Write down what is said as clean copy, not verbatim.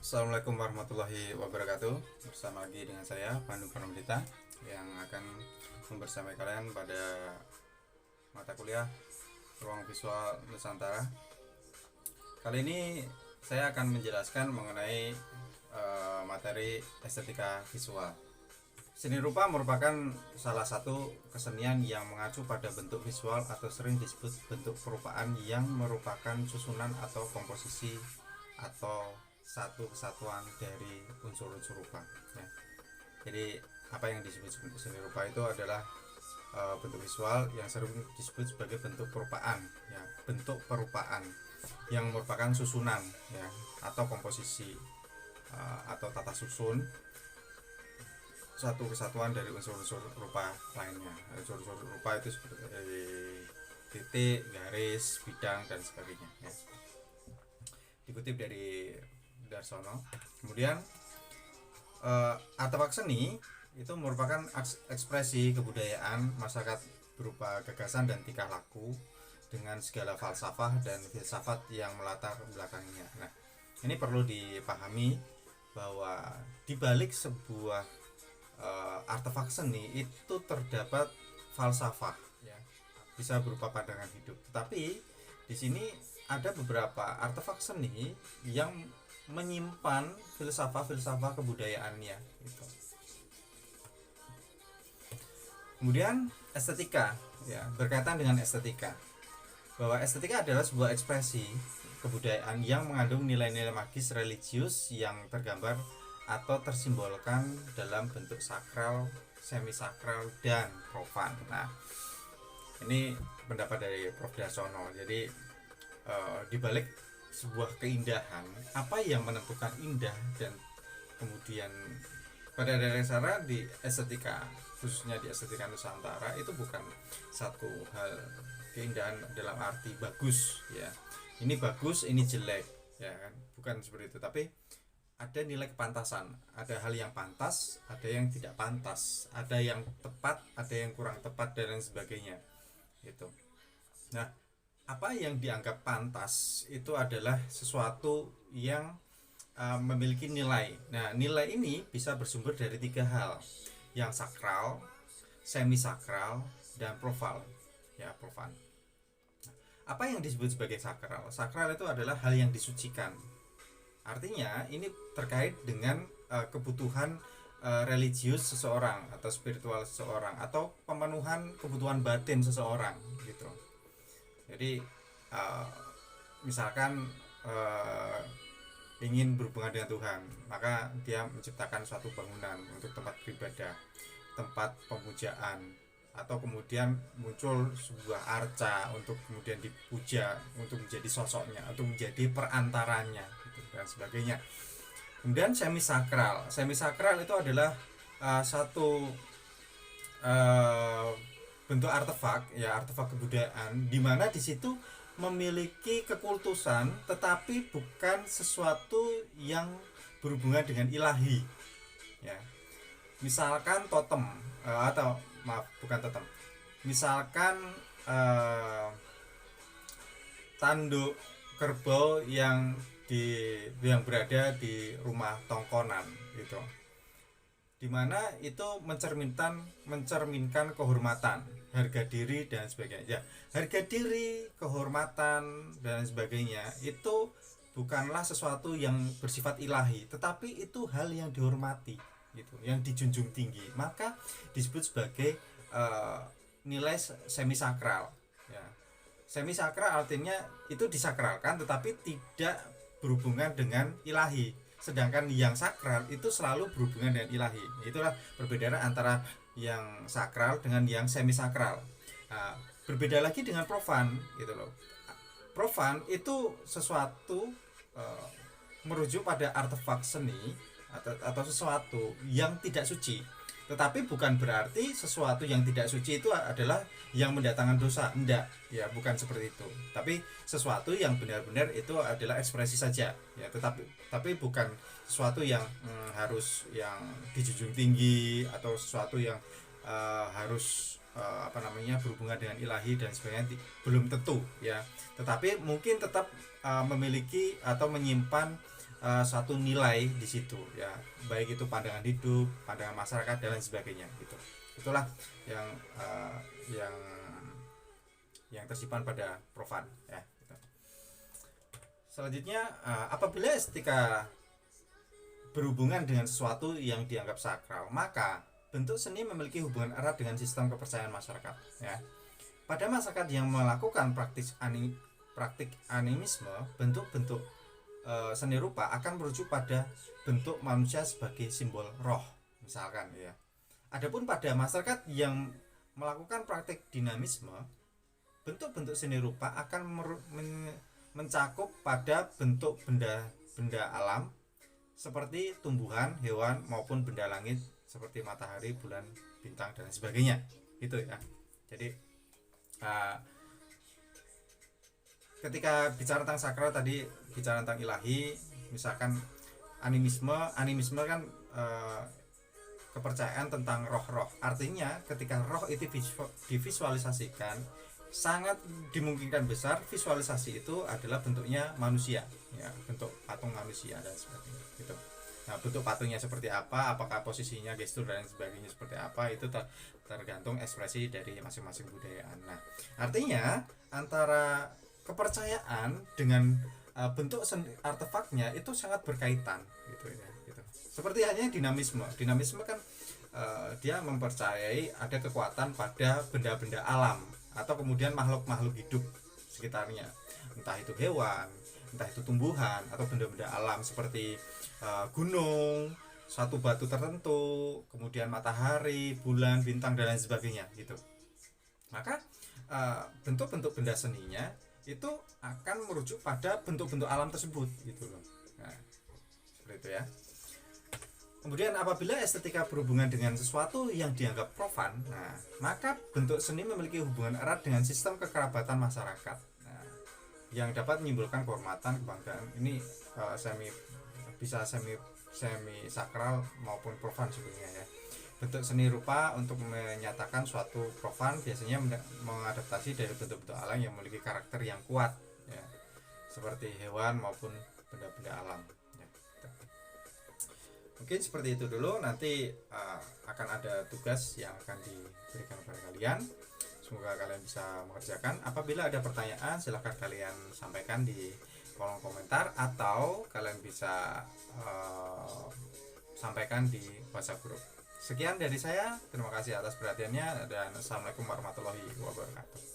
Assalamualaikum warahmatullahi wabarakatuh. Bersama lagi dengan saya Pandu Pranodita yang akan membersamai kalian pada mata kuliah Ruang Visual Nusantara. Kali ini saya akan menjelaskan mengenai materi estetika visual. Seni rupa merupakan salah satu kesenian yang mengacu pada bentuk visual atau sering disebut bentuk perupaan yang merupakan susunan atau komposisi atau satu kesatuan dari unsur-unsur rupa ya. Jadi apa yang disebut seni rupa itu adalah bentuk visual yang sering disebut sebagai bentuk perupaan ya, bentuk perupaan yang merupakan susunan ya atau komposisi atau tata susun satu kesatuan dari unsur-unsur rupa lainnya. Unsur-unsur rupa itu seperti titik, garis, bidang dan sebagainya ya. Dikutip dari Darsono. Kemudian artefak seni itu merupakan ekspresi kebudayaan masyarakat berupa gagasan dan tingkah laku dengan segala falsafah dan filsafat yang melatar belakangnya. Nah, ini perlu dipahami bahwa di balik sebuah artefak seni itu terdapat falsafah ya. Bisa berupa pandangan hidup. Tetapi di sini ada beberapa artefak seni yang menyimpan filsafat kebudayaannya gitu. Kemudian estetika ya, berkaitan dengan estetika, bahwa estetika adalah sebuah ekspresi kebudayaan yang mengandung nilai-nilai magis religius yang tergambar atau tersimbolkan dalam bentuk sakral, semi sakral dan profan. Nah, ini pendapat dari Prof. Darsono. Jadi dibalik sebuah keindahan, apa yang menentukan indah, dan kemudian pada dasarnya di estetika, khususnya di estetika Nusantara, itu bukan satu hal keindahan dalam arti bagus ya, ini bagus ini jelek ya kan, bukan seperti itu, tapi ada nilai kepantasan, ada hal yang pantas, ada yang tidak pantas, ada yang tepat, ada yang kurang tepat dan lain sebagainya gitu. Nah, apa yang dianggap pantas itu adalah sesuatu yang memiliki nilai. Nah, nilai ini bisa bersumber dari tiga hal, yang sakral, semi sakral, dan profan ya, profan. Apa yang disebut sebagai sakral? Sakral itu adalah hal yang disucikan. Artinya ini terkait dengan kebutuhan religius seseorang atau spiritual seseorang atau pemenuhan kebutuhan batin seseorang gitu. Jadi misalkan ingin berhubungan dengan Tuhan, maka dia menciptakan suatu bangunan untuk tempat beribadah, tempat pemujaan, atau kemudian muncul sebuah arca untuk kemudian dipuja, untuk menjadi sosoknya, untuk menjadi perantaranya gitu, dan sebagainya. Kemudian semi sakral itu adalah satu bentuk artefak ya, artefak kebudayaan, di mana di situ memiliki kekultusan tetapi bukan sesuatu yang berhubungan dengan ilahi ya. Misalkan totem atau maaf, bukan totem, misalkan tanduk kerbau yang berada di rumah tongkonan gitu, dimana itu mencerminkan kehormatan, harga diri dan sebagainya ya. Harga diri, kehormatan dan sebagainya itu bukanlah sesuatu yang bersifat ilahi, tetapi itu hal yang dihormati gitu, yang dijunjung tinggi, maka disebut sebagai nilai semi sakral ya. Semi sakral artinya itu disakralkan tetapi tidak berhubungan dengan ilahi, sedangkan yang sakral itu selalu berhubungan dengan ilahi. Itulah perbedaan antara yang sakral dengan yang semi sakral. Nah, berbeda lagi dengan profan gitu loh. Profan itu sesuatu merujuk pada artefak seni atau sesuatu yang tidak suci, tetapi bukan berarti sesuatu yang tidak suci itu adalah yang mendatangkan dosa, enggak ya, bukan seperti itu, tapi sesuatu yang benar-benar itu adalah ekspresi saja ya, tapi bukan sesuatu yang harus yang dijunjung tinggi atau sesuatu yang harus berhubungan dengan ilahi dan sebagainya, belum tentu ya, tetapi mungkin tetap memiliki atau menyimpan suatu nilai di situ ya, baik itu pandangan hidup, pandangan masyarakat dan lain sebagainya gitu. Itulah yang yang tersimpan pada profan ya gitu. Selanjutnya apabila estetika berhubungan dengan sesuatu yang dianggap sakral, maka bentuk seni memiliki hubungan erat dengan sistem kepercayaan masyarakat ya. Pada masyarakat yang melakukan praktik animisme, bentuk-bentuk seni rupa akan merujuk pada bentuk manusia sebagai simbol roh misalkan ya. Adapun pada masyarakat yang melakukan praktik dinamisme, bentuk-bentuk seni rupa akan mencakup pada bentuk benda alam seperti tumbuhan, hewan maupun benda langit seperti matahari, bulan, bintang dan sebagainya gitu ya. Jadi ketika bicara tentang sakral tadi, bicara tentang ilahi, misalkan animisme kan kepercayaan tentang roh-roh. Artinya ketika roh itu divisualisasikan, sangat dimungkinkan besar visualisasi itu adalah bentuknya manusia ya, bentuk patung manusia dan sebagainya gitu. Nah, bentuk patungnya seperti apa, apakah posisinya, gestur dan sebagainya seperti apa, itu tergantung ekspresi dari masing-masing budayaan. Nah, artinya antara kepercayaan dengan bentuk artefaknya itu sangat berkaitan gitu ya gitu. Seperti hanya dinamisme kan dia mempercayai ada kekuatan pada benda-benda alam atau kemudian makhluk-makhluk hidup sekitarnya, entah itu hewan, entah itu tumbuhan atau benda-benda alam seperti gunung, suatu batu tertentu, kemudian matahari, bulan, bintang dan lain sebagainya gitu. Maka bentuk-bentuk benda seninya itu akan merujuk pada bentuk-bentuk alam tersebut gitu loh. Nah, seperti itu ya. Kemudian apabila estetika berhubungan dengan sesuatu yang dianggap profan, nah, maka bentuk seni memiliki hubungan erat dengan sistem kekerabatan masyarakat. Nah, yang dapat menimbulkan kehormatan, kebanggaan. Ini bisa semi sakral maupun profan sebenarnya ya. Bentuk seni rupa untuk menyatakan suatu profan biasanya mengadaptasi dari bentuk-bentuk alam yang memiliki karakter yang kuat ya, seperti hewan maupun benda-benda alam. Mungkin seperti itu dulu, nanti akan ada tugas yang akan diberikan kepada kalian. Semoga kalian bisa mengerjakan. Apabila ada pertanyaan silahkan kalian sampaikan di kolom komentar atau kalian bisa sampaikan di WhatsApp grup. Sekian dari saya, terima kasih atas perhatiannya dan assalamualaikum warahmatullahi wabarakatuh.